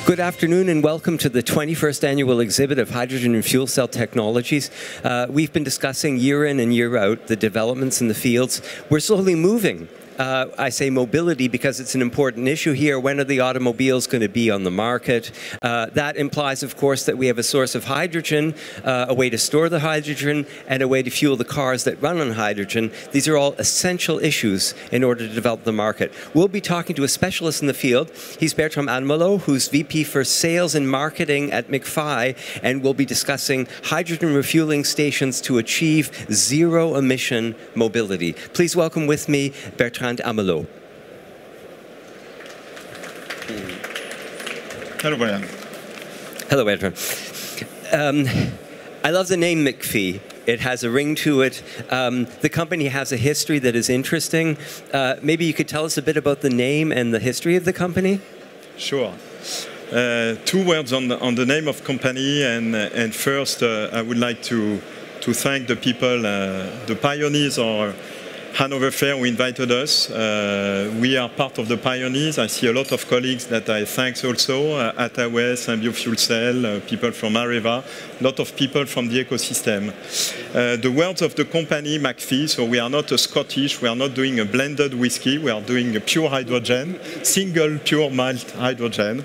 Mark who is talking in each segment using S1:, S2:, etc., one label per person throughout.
S1: Good afternoon and welcome to the 21st annual exhibit of hydrogen and fuel cell technologies. We've been discussing year in and year out the developments in the fields. We're slowly moving. I say mobility because it's an important issue here. When are the automobiles going to be on the market? That implies, of course, that we have a source of hydrogen, a way to store the hydrogen, and a way to fuel the cars that run on hydrogen. These are all essential issues in order to develop the market. We'll be talking to a specialist in the field. He's Bertrand, who's VP for Sales and Marketing at McPhy, and we'll be discussing hydrogen refueling stations to achieve zero-emission mobility. Please welcome with me Bertrand Amelot.
S2: Hello, Brian.
S1: Hello, Bertrand. I love the name McPhy. It has a ring to it. The company has a history that is interesting. Maybe you could tell us a bit about the name and the history of the company?
S2: Sure. Two words on the name of company, and first I would like to thank the people, the pioneers or Hanover Fair who invited us. We are part of the pioneers. I see a lot of colleagues that I thank also, at AWS and Biofuel Cell, people from Areva, a lot of people from the ecosystem. The words of the company, McPhy, so we are not a Scottish, we are not doing a blended whiskey, we are doing a pure hydrogen, single pure malt hydrogen.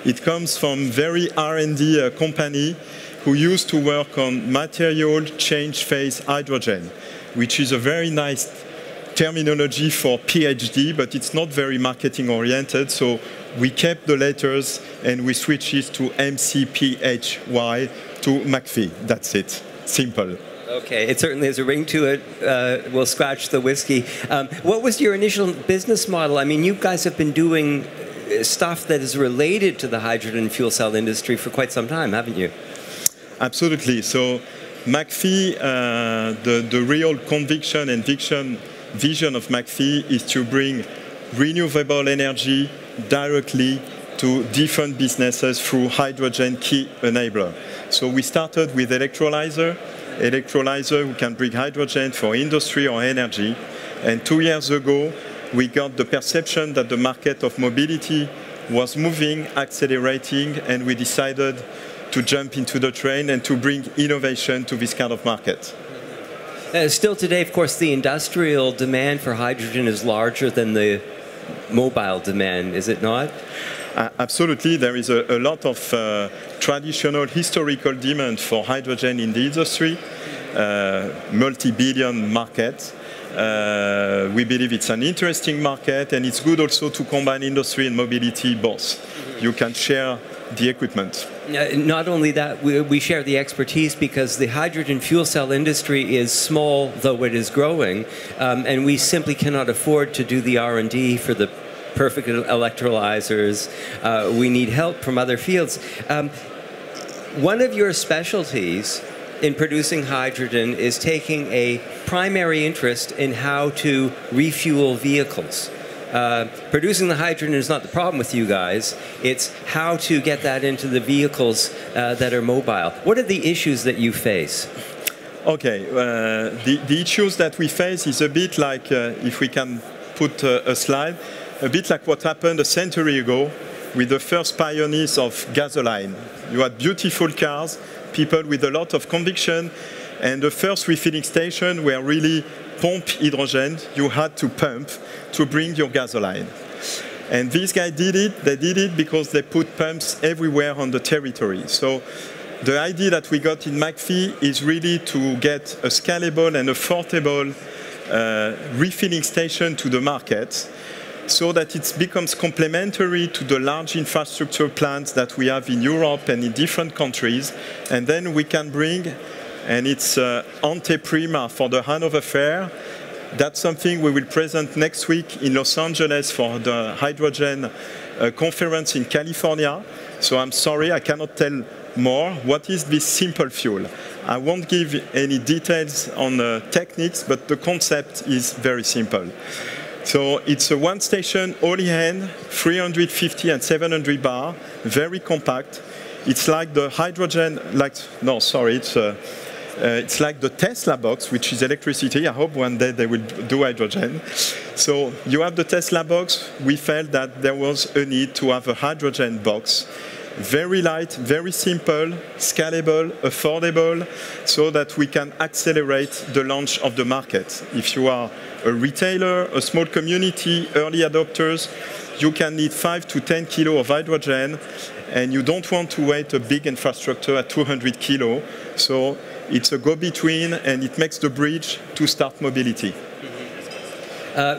S2: It comes from very R&D company who used to work on material change phase hydrogen, which is a very nice terminology for PhD, but it's not very marketing oriented. So we kept the letters and we switched it to MCPHY to McPhy. That's it. Simple.
S1: Okay, it certainly has a ring to it. We'll scratch the whiskey. What was your initial business model? I mean, you guys have been doing stuff that is related to the hydrogen fuel cell industry for quite some time, haven't you?
S2: Absolutely. So McPhy, the real conviction and vision of McPhy is to bring renewable energy directly to different businesses through hydrogen key enabler. So we started with electrolyzer who can bring hydrogen for industry or energy. And 2 years ago, we got the perception that the market of mobility was moving, accelerating, and we decided to jump into the train and to bring innovation to this kind of market.
S1: Still today, of course, the industrial demand for hydrogen is larger than the mobile demand, is it not?
S2: Absolutely. There is a lot of traditional historical demand for hydrogen in the industry, multi-billion market. We believe it's an interesting market, and it's good also to combine industry and mobility both. You can share the equipment.
S1: Not only that, we share the expertise because the hydrogen fuel cell industry is small, though it is growing, and we simply cannot afford to do the R&D for the perfect electrolyzers. We need help from other fields. One of your specialties in producing hydrogen is taking a primary interest in how to refuel vehicles. Producing the hydrogen is not the problem with you guys. It's how to get that into the vehicles that are mobile. What are the issues that you face?
S2: Okay, the issues that we face is a bit like, if we can put a slide, a bit like what happened a century ago with the first pioneers of gasoline. You had beautiful cars, people with a lot of conviction, and the first refilling station were really pump hydrogen. You had to pump to bring your gasoline. And these guys did it. They did it because they put pumps everywhere on the territory. So the idea that we got in McPhy is really to get a scalable and affordable refilling station to the market so that it becomes complementary to the large infrastructure plants that we have in Europe and in different countries. And then we can bring, and it's anteprima for the Hanover Fair. That's something we will present next week in Los Angeles for the hydrogen conference in California. So I'm sorry, I cannot tell more. What is this simple fuel? I won't give any details on the techniques, but the concept is very simple. So it's a one station, all-in, 350 and 700 bar, very compact. It's like the hydrogen, it's like the Tesla box, which is electricity. I hope one day they will do hydrogen. So you have the Tesla box. We felt that there was a need to have a hydrogen box very light, very simple, scalable, affordable, so that we can accelerate the launch of the market. If you are a retailer, a small community, early adopters, you can need 5 to 10 kilo of hydrogen, and you don't want to wait a big infrastructure at 200 kilo. So it's a go-between, and it makes the bridge to start mobility.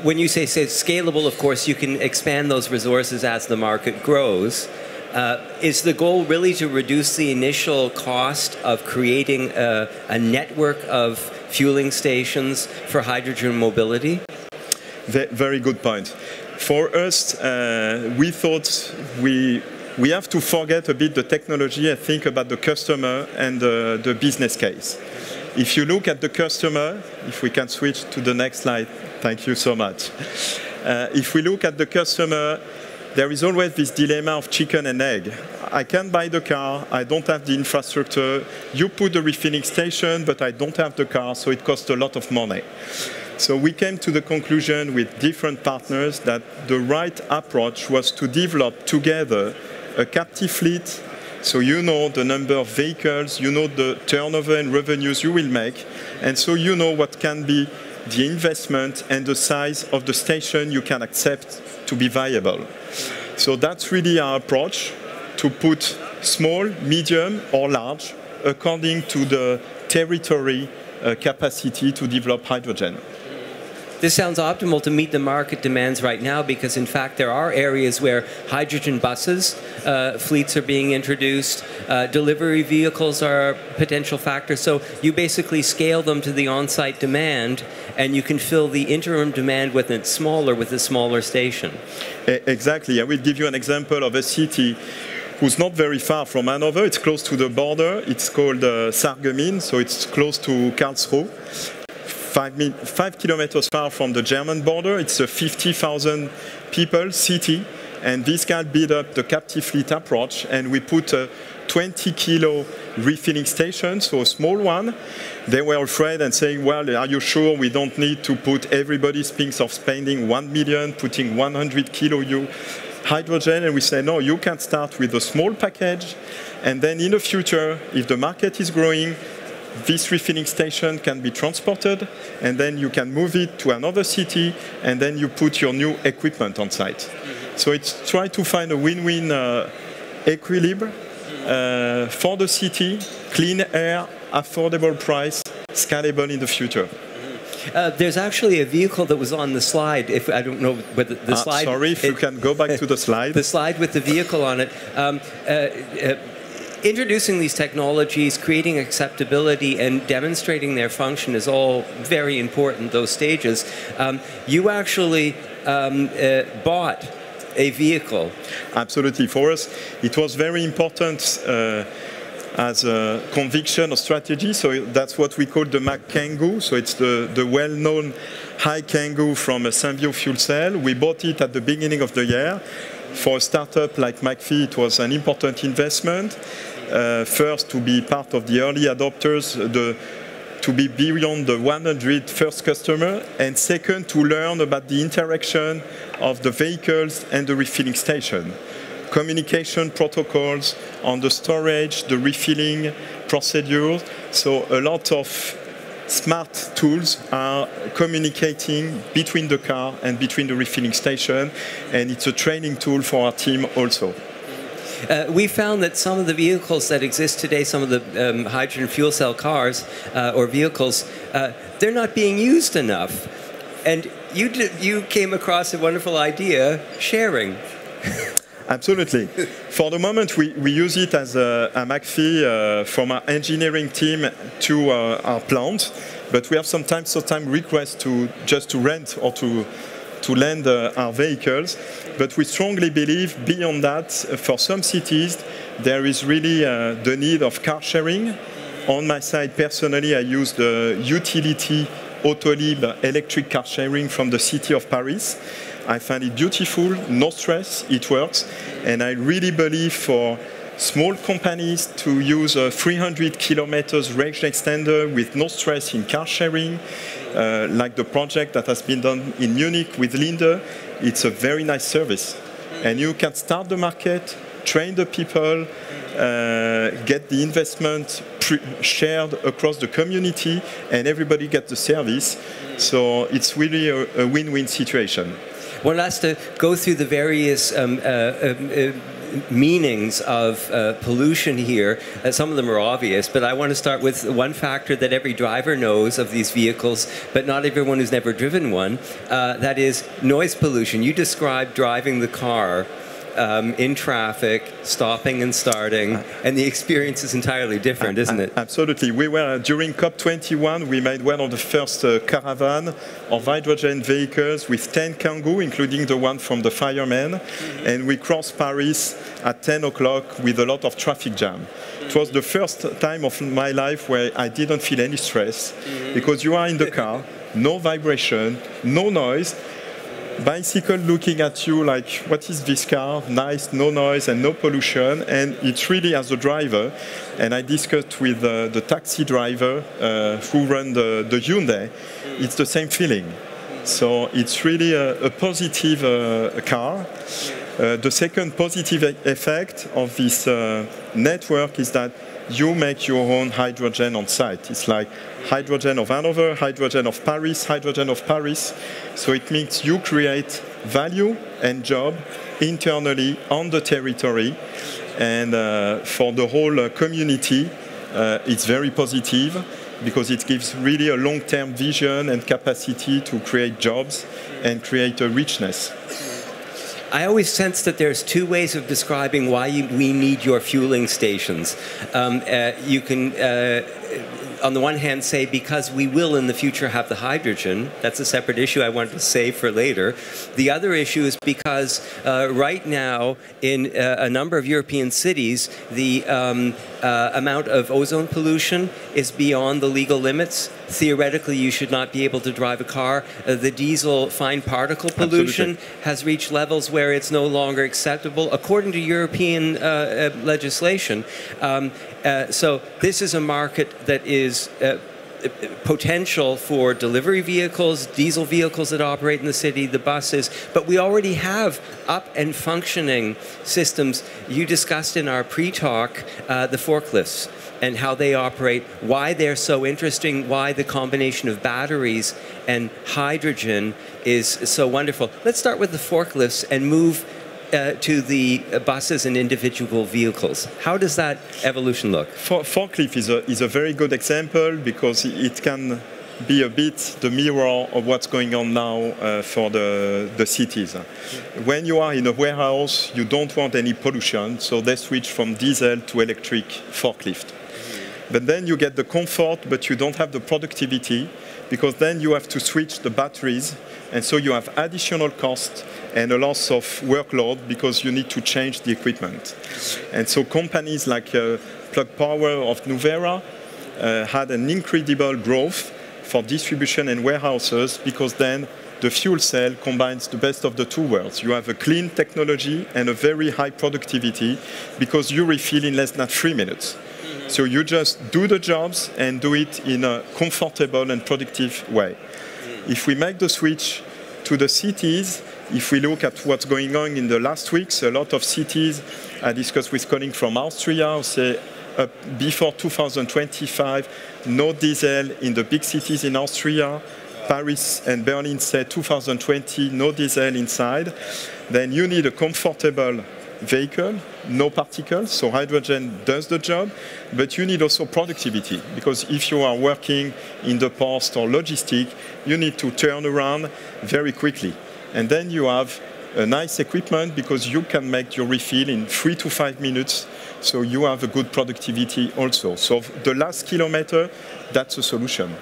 S1: When you say scalable, of course, you can expand those resources as the market grows. Is the goal really to reduce the initial cost of creating a network of fueling stations for hydrogen mobility?
S2: Very good point. For us, we thought we have to forget a bit the technology and think about the customer and the business case. If you look at the customer, if we can switch to the next slide, thank you so much. If we look at the customer, there is always this dilemma of chicken and egg. I can buy the car, I don't have the infrastructure. You put the refilling station, but I don't have the car, so it costs a lot of money. So we came to the conclusion with different partners that the right approach was to develop together a captive fleet, so you know the number of vehicles, you know the turnover and revenues you will make, and so you know what can be the investment and the size of the station you can accept to be viable. So that's really our approach, to put small, medium, or large, according to the territory capacity to develop hydrogen.
S1: This sounds optimal to meet the market demands right now, because in fact there are areas where hydrogen buses, fleets are being introduced, delivery vehicles are a potential factor, so you basically scale them to the on-site demand and you can fill the interim demand with a smaller station.
S2: Exactly. I will give you an example of a city who's not very far from Hanover. It's close to the border. It's called Sarreguemines, so it's close to Karlsruhe. 5 kilometers far from the German border. It's a 50,000 people city, and this guy built up the captive fleet approach, and we put a 20 kilo refilling station, so a small one. They were afraid and saying, well, are you sure we don't need to put, everybody thinks of spending 1 million, putting 100 kilo hydrogen, and we say, no, you can start with a small package, and then in the future, if the market is growing, this refilling station can be transported, and then you can move it to another city, and then you put your new equipment on site. So it's try to find a win-win equilibrium for the city, clean air, affordable price, scalable in the future.
S1: There's actually a vehicle that was on the slide. If I don't know whether the slide.
S2: Sorry, if you can go back to the slide.
S1: The slide with the vehicle on it. Introducing these technologies, creating acceptability, and demonstrating their function is all very important, those stages. You actually bought a vehicle.
S2: Absolutely. For us, it was very important as a conviction or strategy. So that's what we call the McKango. So it's the well-known high Kangoo from a Symbio fuel cell. We bought it at the beginning of the year. For a startup like McPhy, it was an important investment. First, to be part of the early adopters, to be beyond the 100 first customer, and second, to learn about the interaction of the vehicles and the refilling station. Communication protocols on the storage, the refilling procedures. So a lot of smart tools are communicating between the car and between the refilling station, and it's a training tool for our team also.
S1: We found that some of the vehicles that exist today, some of the hydrogen fuel cell cars or vehicles, they're not being used enough. And you came across a wonderful idea, sharing.
S2: Absolutely. For the moment, we use it as a McPhy from our engineering team to our plant, but we have sometimes requests to rent or to lend our vehicles. But we strongly believe beyond that, for some cities, there is really the need of car sharing. On my side, personally, I use the utility Autolib electric car sharing from the city of Paris. I find it beautiful, no stress, it works. And I really believe for small companies to use a 300 kilometers range extender with no stress in car sharing, like the project that has been done in Munich with Linde, it's a very nice service. And you can start the market, train the people, get the investment shared across the community, and everybody gets the service. So it's really a win-win situation.
S1: One has to go through the various meanings of pollution here. Some of them are obvious, but I want to start with one factor that every driver knows of these vehicles, but not everyone who's never driven one. That is noise pollution. You described driving the car in traffic, stopping and starting, and the experience is entirely different, isn't it?
S2: Absolutely. We were, during COP21, we made one of the first caravan of hydrogen vehicles with 10 Kangoo, including the one from the firemen, and we crossed Paris at 10 o'clock with a lot of traffic jam. It was the first time of my life where I didn't feel any stress, because you are in the car, no vibration, no noise, bicycle looking at you like, what is this car? Nice, no noise and no pollution. And it's really, as a driver, and I discussed with the taxi driver who ran the Hyundai, it's the same feeling. So it's really a positive car. The second positive effect of this network is that you make your own hydrogen on site. It's like hydrogen of Hanover, hydrogen of Paris, hydrogen of Paris. So it means you create value and job internally on the territory. And for the whole community, it's very positive because it gives really a long-term vision and capacity to create jobs and create a richness.
S1: I always sense that there's two ways of describing why we need your fueling stations. You can, on the one hand, say because we will in the future have the hydrogen. That's a separate issue I wanted to save for later. The other issue is because right now in a number of European cities, the amount of ozone pollution is beyond the legal limits. Theoretically, you should not be able to drive a car. The diesel fine particle pollution has reached levels where it's no longer acceptable, according to European legislation. So this is a market that is potential for delivery vehicles, diesel vehicles that operate in the city, the buses, but we already have up and functioning systems. You discussed in our pre-talk the forklifts and how they operate, why they're so interesting, why the combination of batteries and hydrogen is so wonderful. Let's start with the forklifts and move to the buses and individual vehicles. How does that evolution look?
S2: Forklift is a very good example because it can be a bit the mirror of what's going on now for the cities. When you are in a warehouse, you don't want any pollution, so they switch from diesel to electric forklift. But then you get the comfort, but you don't have the productivity, because then you have to switch the batteries, and so you have additional cost and a loss of workload because you need to change the equipment. And so companies like Plug Power of Nuvera had an incredible growth for distribution and warehouses, because then the fuel cell combines the best of the two worlds. You have a clean technology and a very high productivity because you refill in less than 3 minutes. So you just do the jobs and do it in a comfortable and productive way. If we make the switch to the cities, if we look at what's going on in the last weeks, a lot of cities, I discussed with colleagues from Austria, who say before 2025, no diesel in the big cities in Austria. Paris and Berlin said 2020, no diesel inside. Then you need a comfortable vehicle, no particles, so hydrogen does the job, but you need also productivity, because if you are working in the post or logistic, you need to turn around very quickly. And then you have a nice equipment because you can make your refill in 3 to 5 minutes, so you have a good productivity also. So the last kilometer, that's a solution.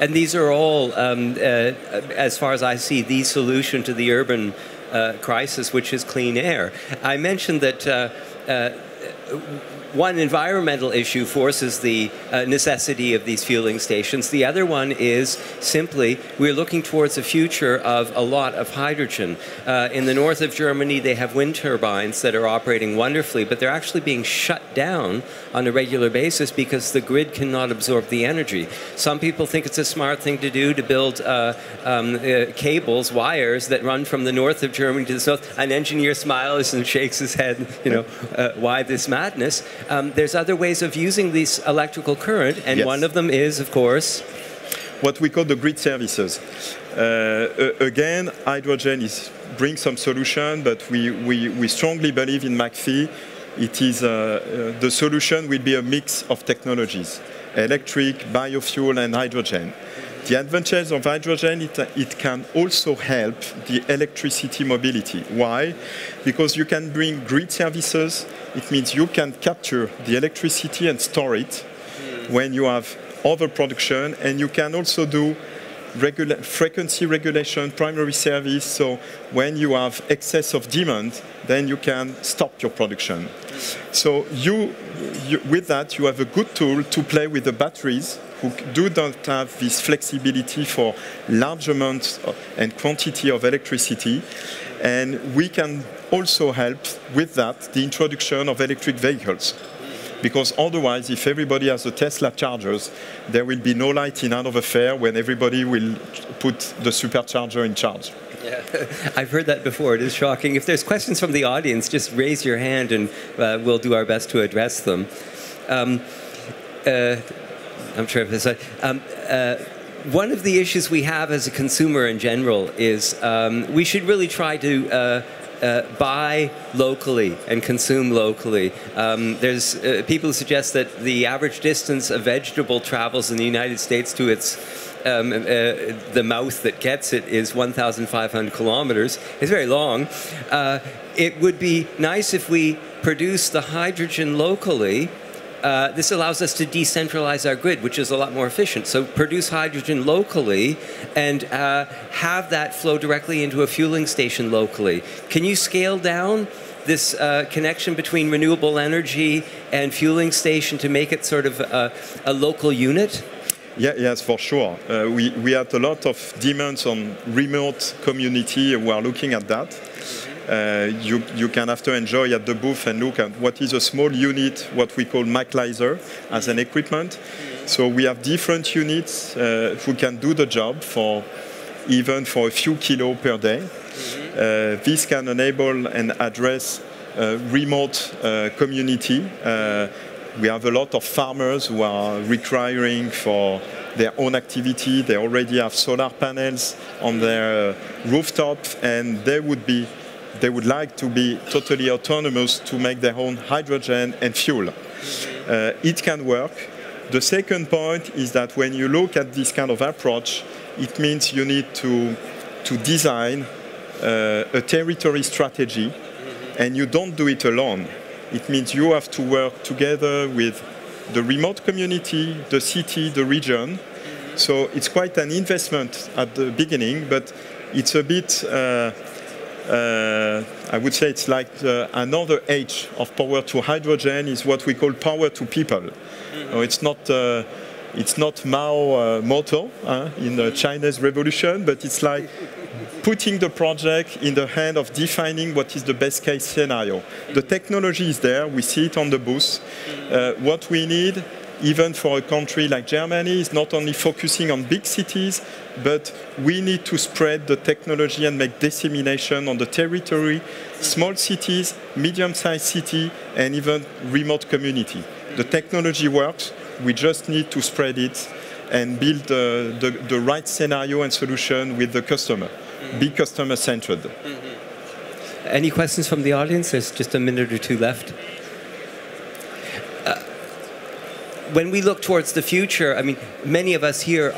S1: And these are all, as far as I see, the solution to the urban crisis, which is clean air. I mentioned that one environmental issue forces the necessity of these fueling stations. The other one is simply we're looking towards a future of a lot of hydrogen. In the north of Germany, they have wind turbines that are operating wonderfully, but they're actually being shut down on a regular basis because the grid cannot absorb the energy. Some people think it's a smart thing to do to build cables, wires that run from the north of Germany to the south. An engineer smiles and shakes his head, you know, why this madness? There's other ways of using this electrical current, and
S2: yes.
S1: one of them is, of course,
S2: what we call the grid services. Again, hydrogen brings some solution, but we strongly believe in McPhy. It is the solution will be a mix of technologies: electric, biofuel, and hydrogen. The advantage of hydrogen, it can also help the electricity mobility. Why? Because you can bring grid services. It means you can capture the electricity and store it when you have overproduction, and you can also do frequency regulation, primary service. So when you have excess of demand, then you can stop your production. So with that, you have a good tool to play with the batteries who not have this flexibility for large amounts and quantity of electricity. And we can also help with that the introduction of electric vehicles. Because otherwise, if everybody has a Tesla chargers, there will be no light in Hanover Fair when everybody will put the supercharger in charge.
S1: Yeah, I've heard that before. It is shocking. If there's questions from the audience, just raise your hand and we'll do our best to address them. I'm sure if this. One of the issues we have as a consumer in general is we should really try to buy locally and consume locally. There's people who suggest that the average distance a vegetable travels in the United States to its the mouth that gets it is 1,500 kilometers. It's very long. It would be nice if we produce the hydrogen locally. This allows us to decentralize our grid, which is a lot more efficient. So produce hydrogen locally and have that flow directly into a fueling station locally. Can you scale down this connection between renewable energy and fueling station to make it sort of a local unit?
S2: Yeah, yes, for sure. We had a lot of demands on remote community. We are looking at that. You can after enjoy at the booth and look at what is a small unit, what we call McLizer as an equipment. So we have different units who can do the job even for a few kilos per day. This can enable and address remote community. We have a lot of farmers who are requiring for their own activity. They already have solar panels on their rooftop, and they would like to be totally autonomous to make their own hydrogen and fuel. It can work. The second point is that when you look at this kind of approach, it means you need to design a territory strategy, and you don't do it alone. It means you have to work together with the remote community, the city, the region. So it's quite an investment at the beginning, but it's a bit, I would say it's like another age of power to hydrogen is what we call power to people. It's not Mao motto in the Chinese Revolution, but it's like putting the project in the hand of defining what is the best case scenario. The technology is there, we see it on the booth. What we need, even for a country like Germany, is not only focusing on big cities, but we need to spread the technology and make dissemination on the territory, small cities, medium-sized city, and even remote community. The technology works, we just need to spread it and build the right scenario and solution with the customer. Be customer-centered.
S1: Any questions from the audience? There's just a minute or two left. When we look towards the future, I mean, many of us here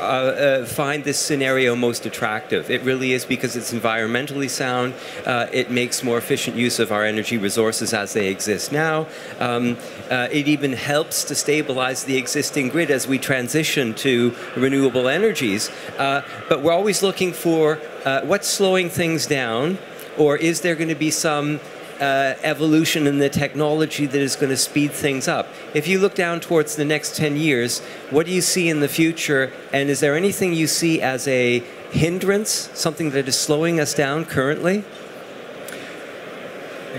S1: find this scenario most attractive. It really is because it's environmentally sound. It makes more efficient use of our energy resources as they exist now. It even helps to stabilize the existing grid as we transition to renewable energies. But we're always looking for what's slowing things down, or is there going to be some evolution in the technology that is going to speed things up. If you look down towards the next 10 years, what do you see in the future? And is there anything you see as a hindrance, something that is slowing us down currently?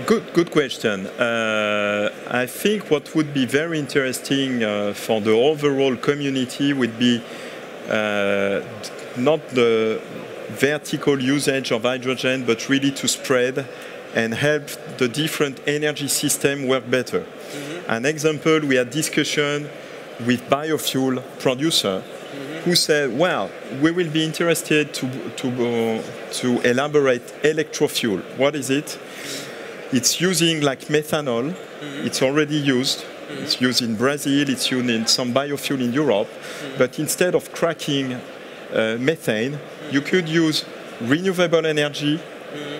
S2: Good question. I think what would be very interesting for the overall community would be not the vertical usage of hydrogen, but really to spread and help the different energy system work better. Mm-hmm. An example, we had discussion with biofuel producer who said, well, we will be interested to elaborate electrofuel. What is it? It's using like methanol. It's already used. It's used in Brazil. It's used in some biofuel in Europe. But instead of cracking methane, you could use renewable energy,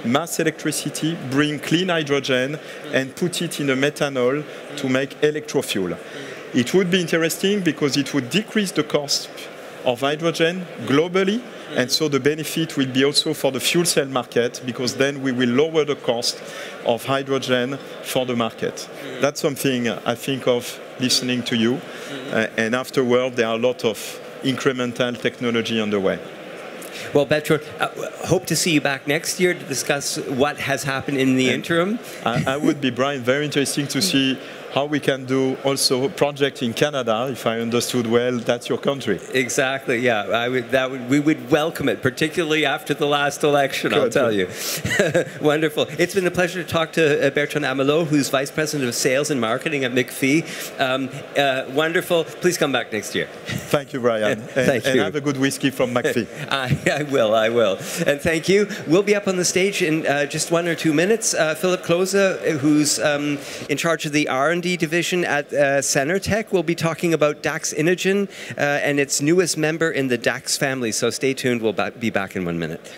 S2: mass electricity, bring clean hydrogen, and put it in a methanol to make electrofuel. It would be interesting because it would decrease the cost of hydrogen globally, and so the benefit will be also for the fuel cell market, because then we will lower the cost of hydrogen for the market. That's something I think of listening to you, and afterward there are a lot of incremental technology on the way.
S1: Well, Bertrand, hope to see you back next year to discuss what has happened in the interim.
S2: I would be, Brian, very interesting to see how we can do also a project in Canada, if I understood well, that's your country.
S1: Exactly, yeah. We would welcome it, particularly after the last election, I'll tell you. Wonderful. It's been a pleasure to talk to Bertrand Amelot, who's Vice President of Sales and Marketing at McPhy. Wonderful. Please come back next year.
S2: Thank you, Brian.
S1: Thank you.
S2: And have a good whiskey from McPhy.
S1: I will. And thank you. We'll be up on the stage in just 1 or 2 minutes. Philip Klose, who's in charge of the R&D division at Cenertech, will be talking about DAX Inogen and its newest member in the DAX family. So stay tuned. We'll be back in 1 minute.